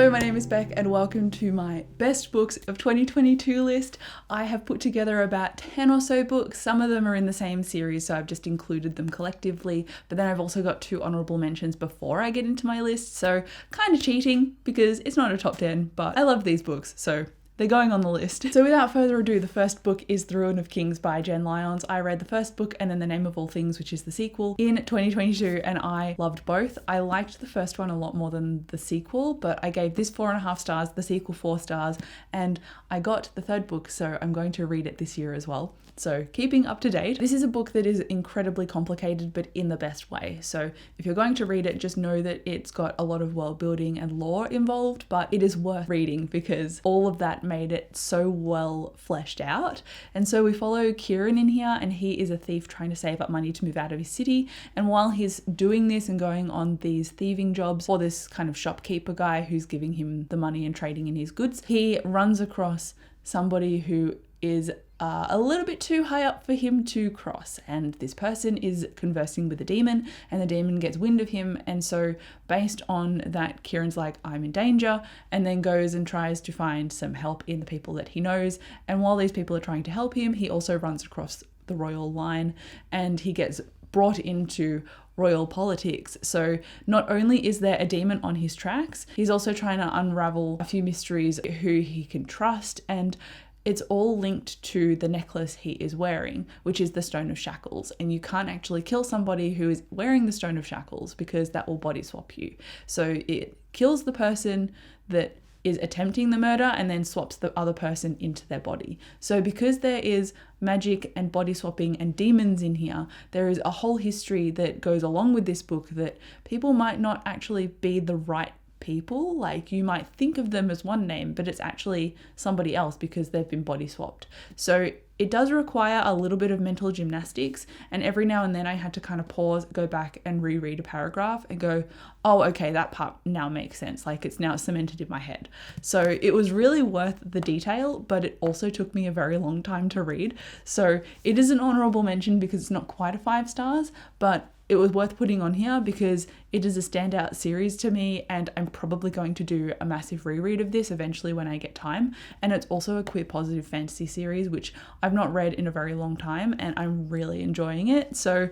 Hello, my name is Beck and welcome to my best books of 2022 list. I have put together about 10 or so books. Some of them are in the same series, so I've just included them collectively, but then I've also got 2 honorable mentions before I get into my list, so kind of cheating because it's not a top 10, but I love these books, so they're going on the list. So without further ado, the first book is The Ruin of Kings by Jen Lyons. I read the first book and then The Name of All Things, which is the sequel, in 2022, and I loved both. I liked the first one a lot more than the sequel, but I gave this 4.5 stars, the sequel 4 stars, and I got the third book, so I'm going to read it this year as well. So keeping up to date. This is a book that is incredibly complicated, but in the best way. So if you're going to read it, just know that it's got a lot of world building and lore involved, but it is worth reading because all of that made it so well fleshed out. And so we follow Kieran in here, and he is a thief trying to save up money to move out of his city. And while he's doing this and going on these thieving jobs for this kind of shopkeeper guy who's giving him the money and trading in his goods, he runs across somebody who is a little bit too high up for him to cross, and this person is conversing with a demon, and the demon gets wind of him, and so based on that, Kieran's like, I'm in danger, and then goes and tries to find some help in the people that he knows. And while these people are trying to help him, he also runs across the royal line and he gets brought into royal politics. So not only is there a demon on his tracks, he's also trying to unravel a few mysteries, who he can trust, and it's all linked to the necklace he is wearing, which is the Stone of Shackles. And you can't actually kill somebody who is wearing the Stone of Shackles because that will body swap you. So it kills the person that is attempting the murder and then swaps the other person into their body. So because there is magic and body swapping and demons in here, there is a whole history that goes along with this book that people might not actually be the right people. Like, you might think of them as one name, but it's actually somebody else because they've been body swapped. So it does require a little bit of mental gymnastics, and every now and then I had to kind of pause, go back and reread a paragraph and go, oh, okay, that part now makes sense. Like, it's now cemented in my head. So it was really worth the detail, but it also took me a very long time to read. So it is an honorable mention because it's not quite a 5 stars, but it was worth putting on here because it is a standout series to me, and I'm probably going to do a massive reread of this eventually when I get time. And it's also a queer positive fantasy series, which I've not read in a very long time, and I'm really enjoying it. So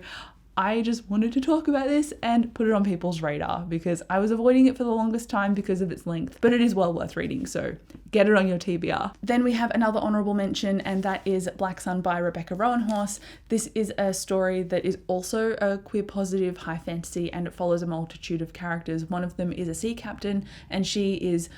I just wanted to talk about this and put it on people's radar because I was avoiding it for the longest time because of its length, but it is well worth reading, so get it on your TBR. Then we have another honorable mention, and that is Black Sun by Rebecca Roanhorse. This is a story that is also a queer positive high fantasy, and it follows a multitude of characters. One of them is a sea captain, and she is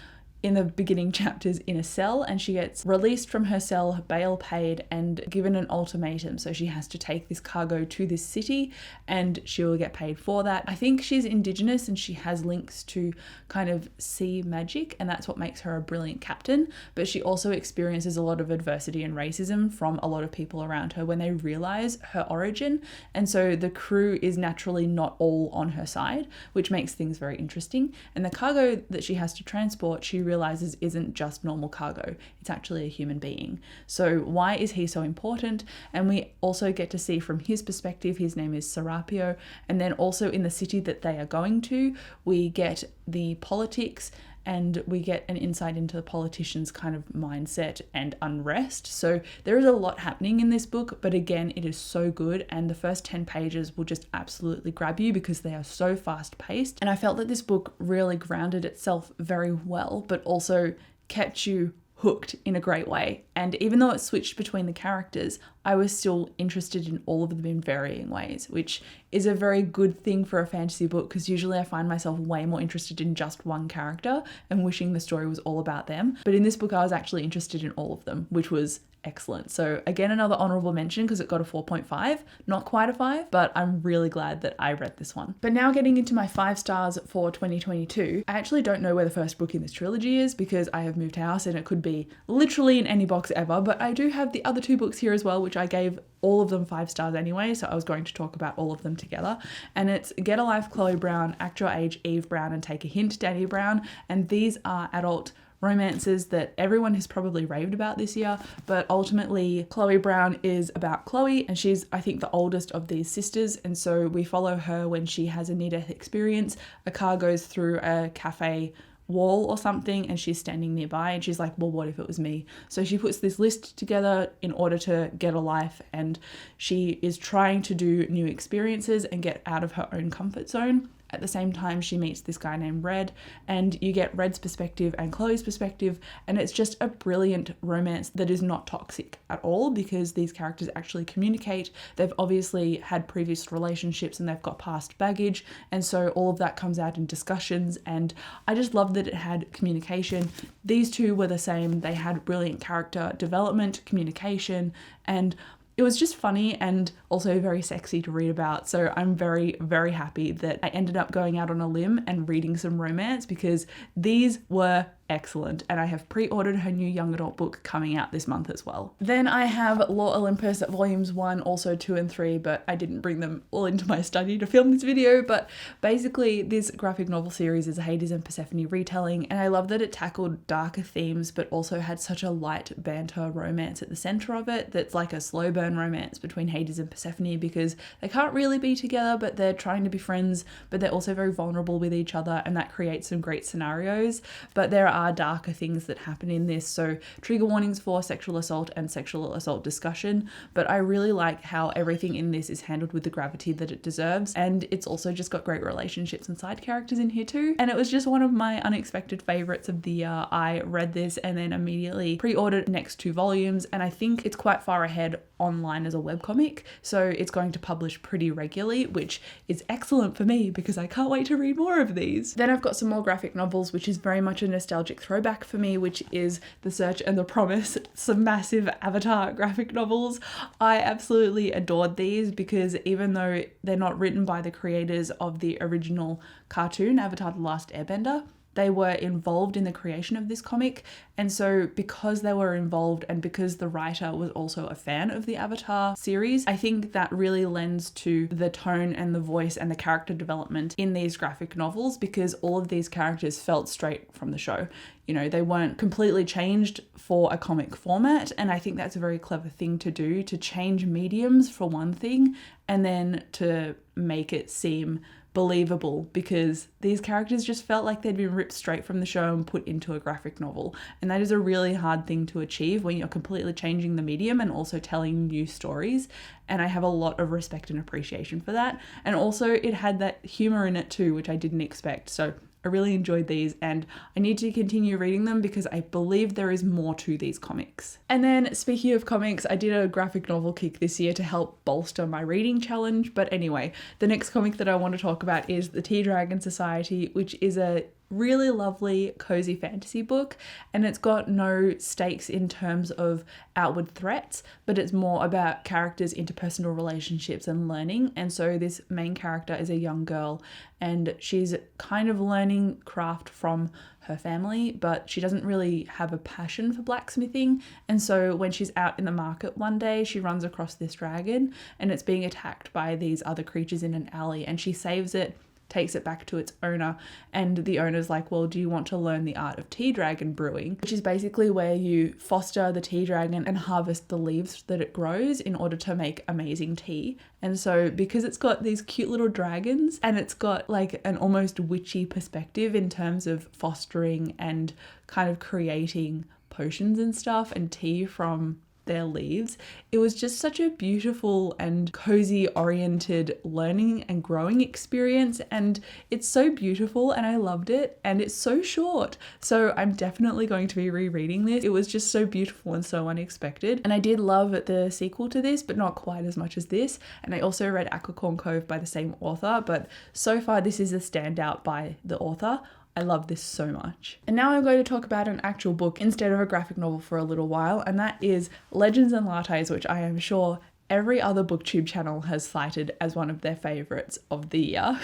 in the beginning chapters in a cell, and she gets released from her cell, her bail paid, and given an ultimatum. So she has to take this cargo to this city and she will get paid for that. I think she's Indigenous and she has links to kind of sea magic, and that's what makes her a brilliant captain. But she also experiences a lot of adversity and racism from a lot of people around her when they realize her origin. And so the crew is naturally not all on her side, which makes things very interesting. And the cargo that she has to transport, she realizes isn't just normal cargo, it's actually a human being. So why is he so important? And we also get to see from his perspective. His name is Serapio, and then also in the city that they are going to, we get the politics and we get an insight into the politicians' kind of mindset and unrest. So there is a lot happening in this book, but again, it is so good, and the first 10 pages will just absolutely grab you because they are so fast paced. And I felt that this book really grounded itself very well, but also kept you hooked in a great way. And even though it switched between the characters, I was still interested in all of them in varying ways, which is a very good thing for a fantasy book because usually I find myself way more interested in just one character and wishing the story was all about them. But in this book, I was actually interested in all of them, which was excellent. So again, another honorable mention because it got a 4.5, not quite a 5, but I'm really glad that I read this one. But now getting into my 5 stars for 2022, I actually don't know where the first book in this trilogy is because I have moved house and it could be literally in any box ever, but I do have the other 2 books here as well, which I gave all of them 5 stars anyway, so I was going to talk about all of them together. And it's Get a Life, Chloe Brown, Act Your Age, Eve Brown, and Take a Hint, Danny Brown. And these are adult romances that everyone has probably raved about this year, but ultimately Chloe Brown is about Chloe, and she's, I think, the oldest of these sisters, and so we follow her when she has a near-death experience. A car goes through a cafe wall or something and she's standing nearby and she's like, well, what if it was me? So she puts this list together in order to get a life, and she is trying to do new experiences and get out of her own comfort zone. At the same time, she meets this guy named Red, and you get Red's perspective and Chloe's perspective, and it's just a brilliant romance that is not toxic at all because these characters actually communicate. They've obviously had previous relationships and they've got past baggage, and so all of that comes out in discussions, and I just love that it had communication. These two were the same. They had brilliant character development, communication, and it was just funny and also very sexy to read about. So I'm very, very happy that I ended up going out on a limb and reading some romance because these were excellent, and I have pre-ordered her new young adult book coming out this month as well. Then I have Law Olympus volumes 1, also 2 and 3, but I didn't bring them all into my study to film this video. But basically this graphic novel series is a Hades and Persephone retelling, and I love that it tackled darker themes but also had such a light banter romance at the center of it that's like a slow burn romance between Hades and Persephone, because they can't really be together but they're trying to be friends, but they're also very vulnerable with each other, and that creates some great scenarios. But there are darker things that happen in this, so trigger warnings for sexual assault and sexual assault discussion, but I really like how everything in this is handled with the gravity that it deserves, and it's also just got great relationships and side characters in here too, and it was just one of my unexpected favorites of the year. I read this and then immediately pre-ordered next 2 volumes, and I think it's quite far ahead online as a webcomic, so it's going to publish pretty regularly, which is excellent for me because I can't wait to read more of these. Then I've got some more graphic novels, which is very much a nostalgic throwback for me, which is The Search and the Promise, some massive Avatar graphic novels. I absolutely adored these because even though they're not written by the creators of the original cartoon Avatar: The Last Airbender, they were involved in the creation of this comic, and so because they were involved and because the writer was also a fan of the Avatar series, I think that really lends to the tone and the voice and the character development in these graphic novels, because all of these characters felt straight from the show. You know, they weren't completely changed for a comic format, and I think that's a very clever thing to do, to change mediums for one thing and then to make it seem believable, because these characters just felt like they'd been ripped straight from the show and put into a graphic novel, and that is a really hard thing to achieve when you're completely changing the medium and also telling new stories, and I have a lot of respect and appreciation for that. And also it had that humor in it too, which I didn't expect, so I really enjoyed these and I need to continue reading them because I believe there is more to these comics. And then speaking of comics, I did a graphic novel kick this year to help bolster my reading challenge. But anyway, the next comic that I want to talk about is The Tea Dragon Society, which is a really lovely cozy fantasy book, and it's got no stakes in terms of outward threats, but it's more about characters' interpersonal relationships and learning. And so this main character is a young girl and she's kind of learning craft from her family, but she doesn't really have a passion for blacksmithing. And so when she's out in the market one day, she runs across this dragon and it's being attacked by these other creatures in an alley, and she saves it, takes it back to its owner, and the owner's like, well, do you want to learn the art of tea dragon brewing, which is basically where you foster the tea dragon and harvest the leaves that it grows in order to make amazing tea. And so because it's got these cute little dragons and it's got like an almost witchy perspective in terms of fostering and kind of creating potions and stuff and tea from their leaves, it was just such a beautiful and cozy oriented learning and growing experience, and it's so beautiful and I loved it, and it's so short, so I'm definitely going to be rereading this. It was just so beautiful and so unexpected, and I did love the sequel to this, but not quite as much as this. And I also read Aquicorn Cove by the same author, but so far this is a standout by the author. I love this so much. And now I'm going to talk about an actual book instead of a graphic novel for a little while, and that is Legends and Lattes, which I am sure every other booktube channel has cited as one of their favorites of the year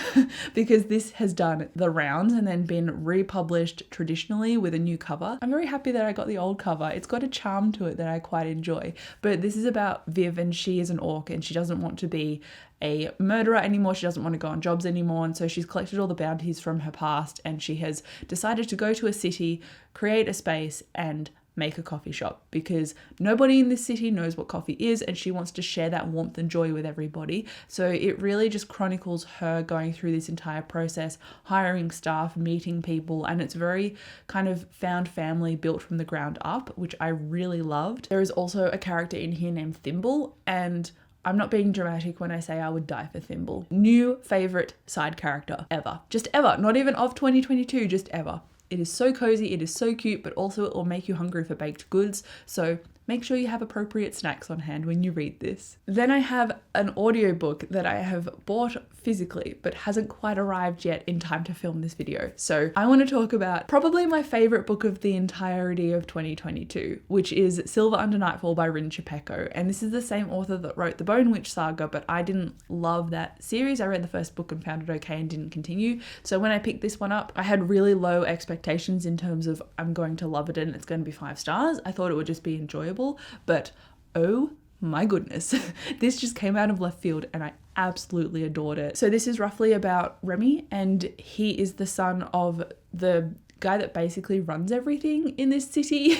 because this has done the rounds and then been republished traditionally with a new cover. I'm very happy that I got the old cover. It's got a charm to it that I quite enjoy. But this is about Viv, and she is an orc and she doesn't want to be a murderer anymore. She doesn't want to go on jobs anymore, and so she's collected all the bounties from her past and she has decided to go to a city, create a space and make a coffee shop, because nobody in this city knows what coffee is and she wants to share that warmth and joy with everybody. So it really just chronicles her going through this entire process, hiring staff, meeting people, and it's very kind of found family built from the ground up, which I really loved. There is also a character in here named Thimble, and I'm not being dramatic when I say I would die for Thimble. New favorite side character ever. Just ever. Not even of 2022, just ever. It is so cozy, it is so cute, but also it will make you hungry for baked goods. So make sure you have appropriate snacks on hand when you read this. Then I have an audiobook that I have bought physically, but hasn't quite arrived yet in time to film this video. So I want to talk about probably my favorite book of the entirety of 2022, which is Silver Under Nightfall by Rin Chupeco. And this is the same author that wrote the Bone Witch saga, but I didn't love that series. I read the first book and found it okay and didn't continue. So when I picked this one up, I had really low expectations in terms of I'm going to love it and it's going to be 5 stars. I thought it would just be enjoyable, but oh my goodness, this just came out of left field and I absolutely adored it. So this is roughly about Remy, and he is the son of the guy that basically runs everything in this city.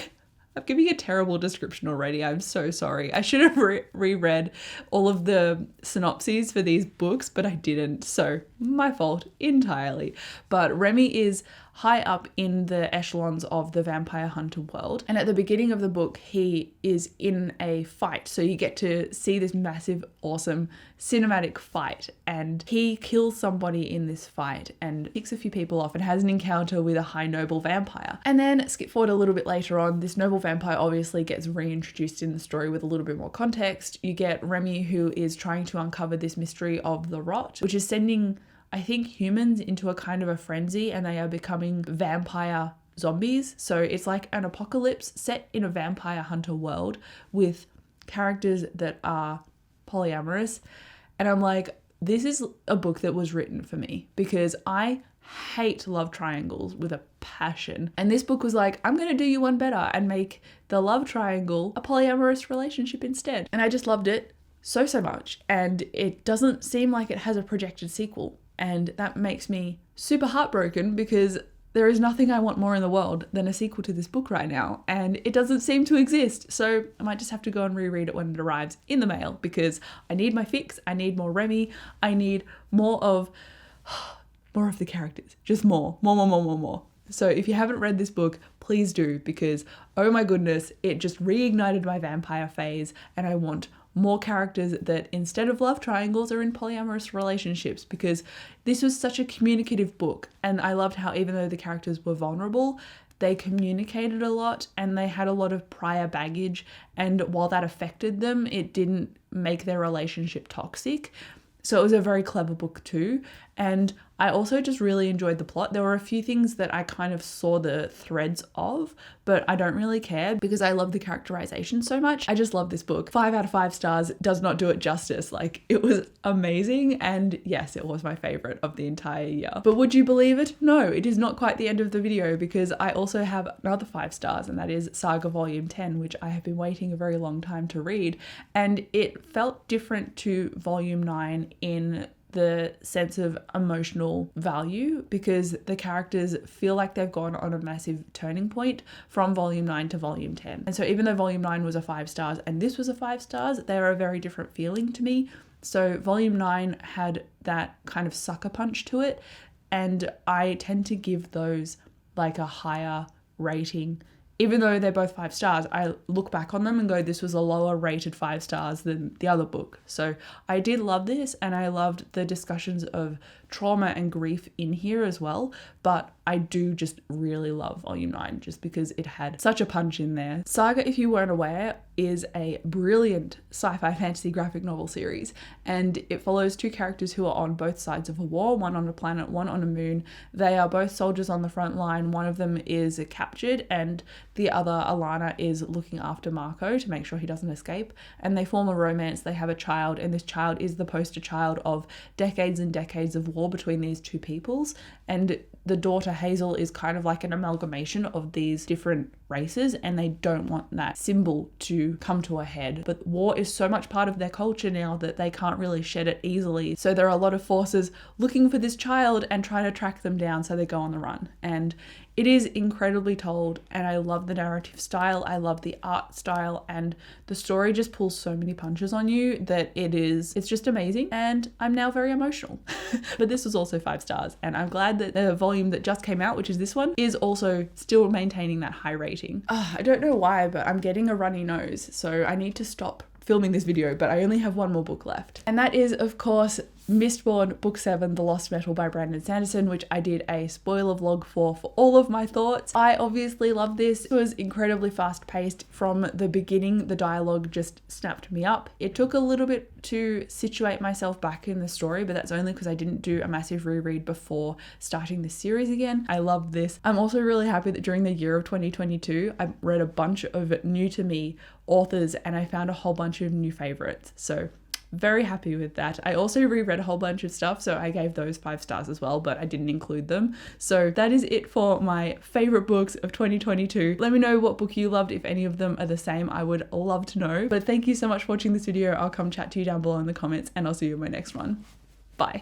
I'm giving a terrible description already. I'm so sorry. I should have reread all of the synopses for these books, but I didn't. So my fault entirely. But Remy is high up in the echelons of the vampire hunter world. And at the beginning of the book, he is in a fight. So you get to see this massive, awesome cinematic fight. And he kills somebody in this fight and picks a few people off and has an encounter with a high noble vampire. And then skip forward a little bit later on, this noble vampire obviously gets reintroduced in the story with a little bit more context. You get Remy, who is trying to uncover this mystery of the rot, which is sending, I think, humans into a kind of a frenzy, and they are becoming vampire zombies. So it's like an apocalypse set in a vampire hunter world with characters that are polyamorous. And I'm like, this is a book that was written for me, because I hate love triangles with a passion. And this book was like, I'm going to do you one better and make the love triangle a polyamorous relationship instead. And I just loved it so much. And it doesn't seem like it has a projected sequel. And that makes me super heartbroken, because there is nothing I want more in the world than a sequel to this book right now. And it doesn't seem to exist. So I might just have to go and reread it when it arrives in the mail, because I need my fix. I need more Remy. I need more of the characters. Just more. So if you haven't read this book, please do, because oh my goodness, it just reignited my vampire phase, and I want more characters that instead of love triangles are in polyamorous relationships, because this was such a communicative book. And I loved how even though the characters were vulnerable, they communicated a lot and they had a lot of prior baggage. And while that affected them, it didn't make their relationship toxic. So it was a very clever book too. And I also just really enjoyed the plot. There were a few things that I kind of saw the threads of, but I don't really care because I love the characterization so much. I just love this book. 5 out of 5 stars does not do it justice. Like, it was amazing. And yes, it was my favorite of the entire year. But would you believe it? No, it is not quite the end of the video, because I also have another 5 stars, and that is Saga Volume 10, which I have been waiting a very long time to read. And it felt different to Volume 9 in the sense of emotional value, because the characters feel like they've gone on a massive turning point from Volume 9 to Volume 10. And so even though Volume 9 was a 5 stars and this was a 5 stars, they are a very different feeling to me. So Volume 9 had that kind of sucker punch to it, and I tend to give those like a higher rating. Even though they're both 5 stars, I look back on them and go, this was a lower rated 5 stars than the other book. So I did love this, and I loved the discussions of trauma and grief in here as well. But I do just really love Volume 9 just because it had such a punch in there. Saga, if you weren't aware, is a brilliant sci-fi fantasy graphic novel series, and it follows 2 characters who are on both sides of a war, one on a planet, one on a moon. They are both soldiers on the front line. One of them is captured, and the other, Alana, is looking after Marco to make sure he doesn't escape, and they form a romance. They have a child, and this child is the poster child of decades and decades of war between these 2 peoples. And the daughter, Hazel, is kind of like an amalgamation of these different races, and they don't want that symbol to to come to a head. But war is so much part of their culture now that they can't really shed it easily. So there are a lot of forces looking for this child and trying to track them down, so they go on the run. And it is incredibly told, and I love the narrative style, I love the art style, and the story just pulls so many punches on you that it's just amazing, and I'm now very emotional. But this was also 5 stars, and I'm glad that the volume that just came out, which is this one, is also still maintaining that high rating. I don't know why, but I'm getting a runny nose, so I need to stop filming this video, but I only have one more book left. And that is, of course, Mistborn Book 7, The Lost Metal by Brandon Sanderson, which I did a spoiler vlog for all of my thoughts. I obviously love this. It was incredibly fast paced from the beginning. The dialogue just snapped me up. It took a little bit to situate myself back in the story, but that's only because I didn't do a massive reread before starting the series again. I love this. I'm also really happy that during the year of 2022, I read a bunch of new to me authors and I found a whole bunch of new favorites. So very happy with that. I also reread a whole bunch of stuff, so I gave those 5 stars as well, but I didn't include them. So that is it for my favorite books of 2022. Let me know what book you loved, if any of them are the same. I would love to know. But thank you so much for watching this video. I'll come chat to you down below in the comments, and I'll see you in my next one. Bye.